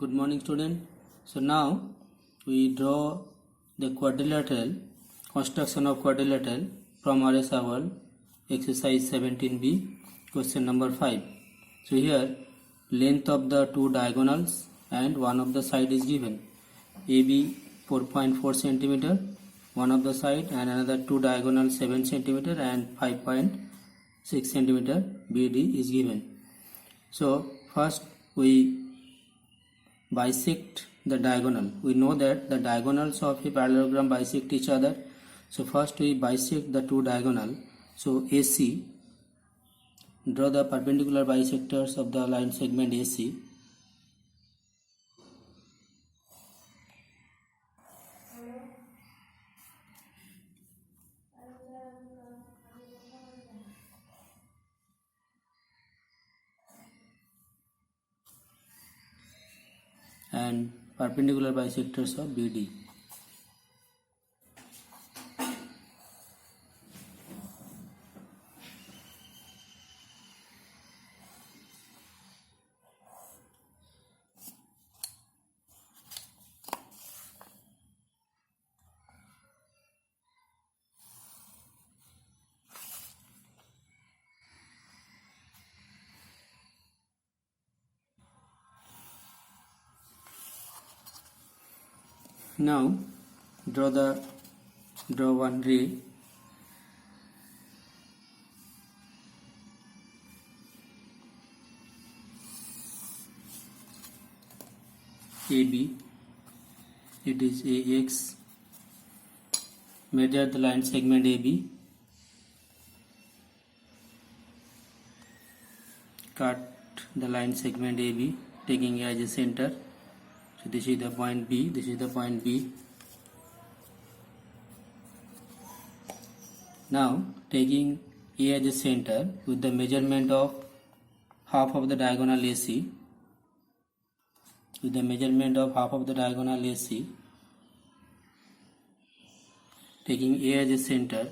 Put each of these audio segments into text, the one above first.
Good morning, student. So now we draw the quadrilateral, construction of quadrilateral from RS Awal, exercise 17b, question number 5. So here length of the two diagonals and one of the side is given. AB 4.4 centimeter, one of the side, and another two diagonal 7 centimeter and 5.6 centimeter BD is given. So first we bisect the diagonal. We know that the diagonals of a parallelogram bisect each other. So first we bisect the two diagonal. So AC, draw the perpendicular bisectors of the line segment AC. And perpendicular bisectors of BD. Now draw one ray AB. It is AX. Measure the line segment AB. Cut the line segment AB, taking A as a center. So this is the point B, this is the point B. Now taking A as a center with the measurement of half of the diagonal AC, taking A as a center,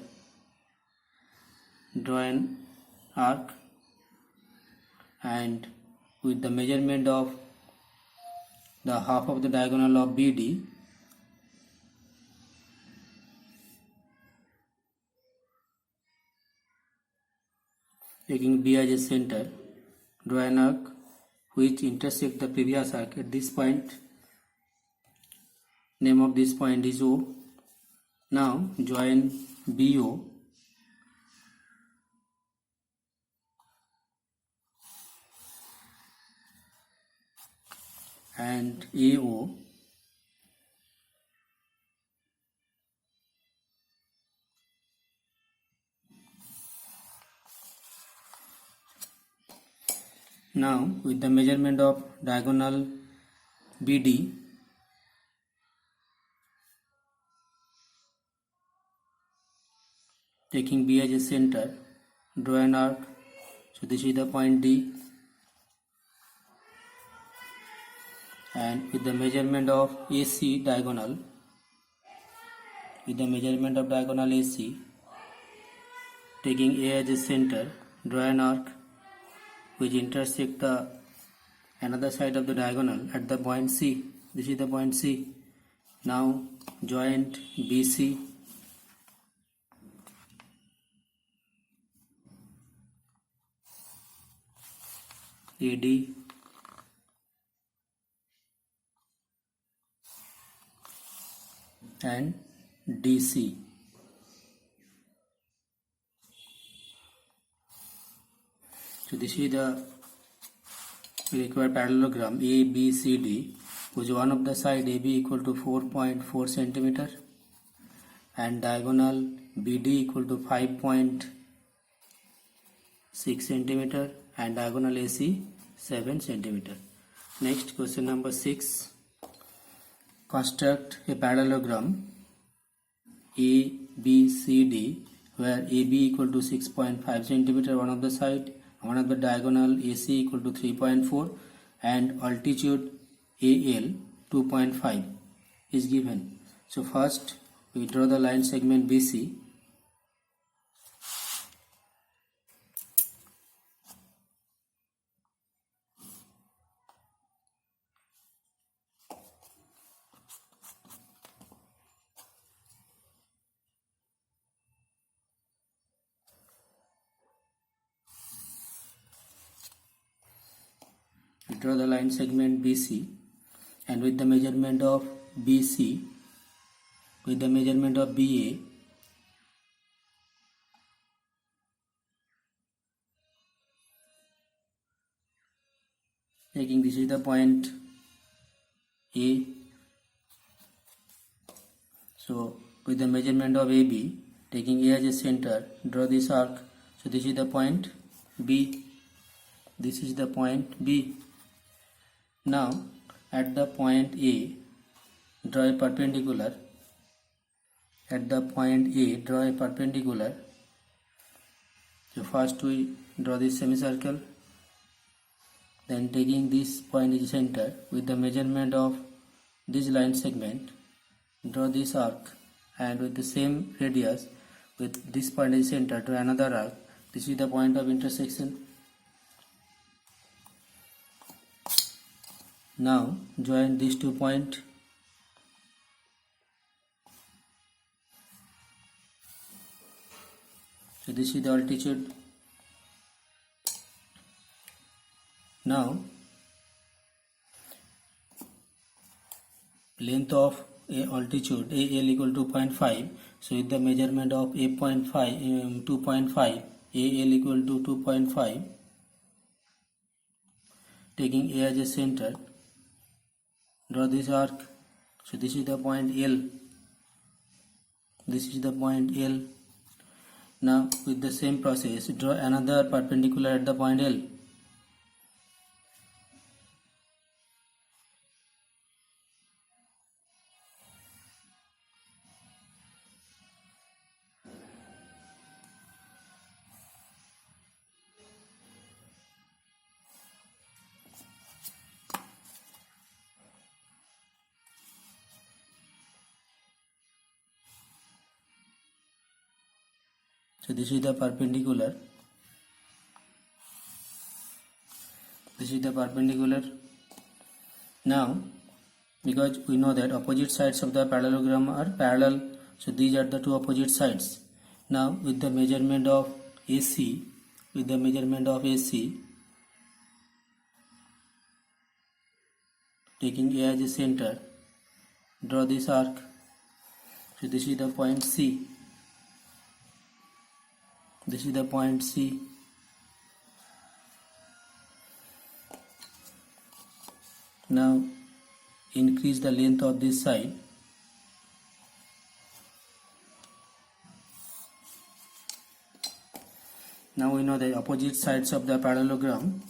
draw an arc, and with the measurement of the half of the diagonal of BD, taking B as a center, draw an arc which intersect the previous arc at this point. Name of this point is O. Now join BO and AO. Now with the measurement of diagonal BD, taking B as a center, draw an arc. So this is the point D, and with the measurement of AC diagonal, AC, taking A as a center, draw an arc which intersect the another side of the diagonal at the point C. This is the point C. Now joint BC AD and DC. So this is the required parallelogram ABCD, which one of the side AB equal to 4.4 centimeter and diagonal BD equal to 5.6 centimeter and diagonal AC 7 centimeter. Next, question number 6. Construct a parallelogram ABCD where AB equal to 6.5 centimeter one of the side, one of the diagonal AC equal to 3.4 and altitude AL 2.5 is given. So first we draw the line segment BC. draw the line segment BC, and with the measurement of BC, with the measurement of BA, taking this is the point A. So with the measurement of AB, taking A as a center, draw this arc. So this is the point B. This is the point B. Now at the point A, draw a perpendicular. At the point A, draw a perpendicular. So first we draw this semicircle. Then taking this point as center, with the measurement of this line segment, draw this arc, and with the same radius, with this point as center, to another arc. This is the point of intersection. Now join these 2 points. So this is the altitude. Now length of a altitude AL equal to 2.5. So with the measurement of 2.5, AL equal to 2.5, taking A as a center, draw this arc. So this is the point L. This is the point L. Now with the same process, draw another perpendicular at the point L. So this is the perpendicular. This is the perpendicular. Now, because we know that opposite sides of the parallelogram are parallel, so these are the two opposite sides. Now, with the measurement of AC, taking A as a center, draw this arc. So this is the point C. This is the point C. Now increase the length of this side. Now we know the opposite sides of the parallelogram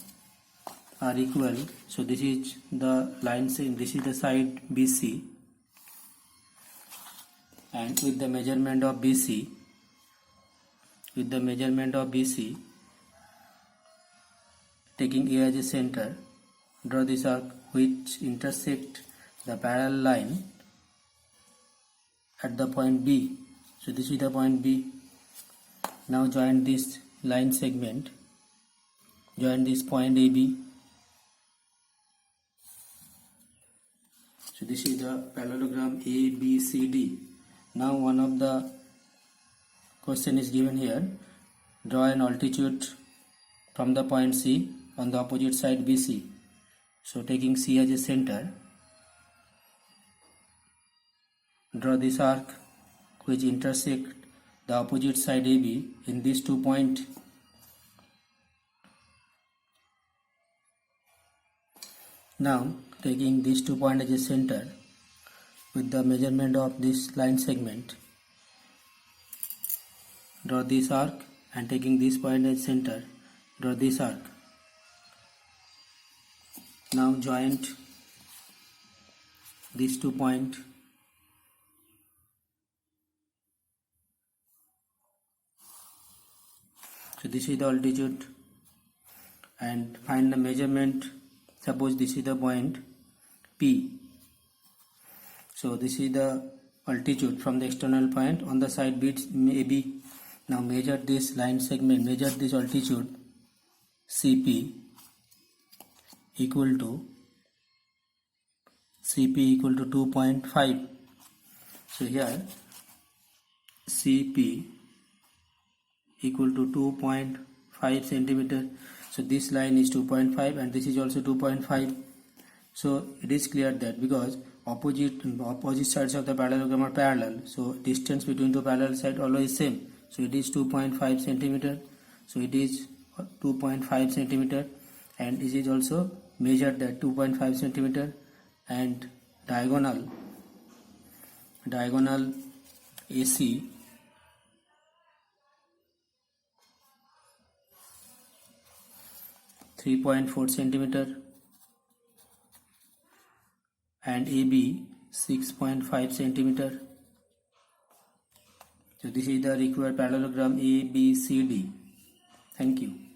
are equal. So this is the line saying this is the side BC, and with the measurement of BC, taking A as a center, draw this arc which intersect the parallel line at the point B. So this is the point B. Now join this line segment, join this point AB. So this is the parallelogram ABCD. Now one of the question is given here. Draw an altitude from the point C on the opposite side BC. So taking C as a center, draw this arc which intersect the opposite side AB in these 2 points. Now taking these 2 points as a center, with the measurement of this line segment, draw this arc, and taking this point as center, draw this arc. Now joint these 2 points. So this is the altitude, and find the measurement. Suppose this is the point P. So this is the altitude from the external point on the side AB. Now measure this line segment, measure this altitude CP equal to 2.5. So here CP equal to 2.5 centimeter. So this line is 2.5 and this is also 2.5. So it is clear that because opposite sides of the parallelogram are parallel, so distance between two parallel sides always same. So it is 2.5 centimeter. So it is 2.5 centimeter, and it is also measured that 2.5 centimeter, and diagonal AC 3.4 centimeter, and AB 6.5 centimeter. So this is the required parallelogram ABCD. Thank you.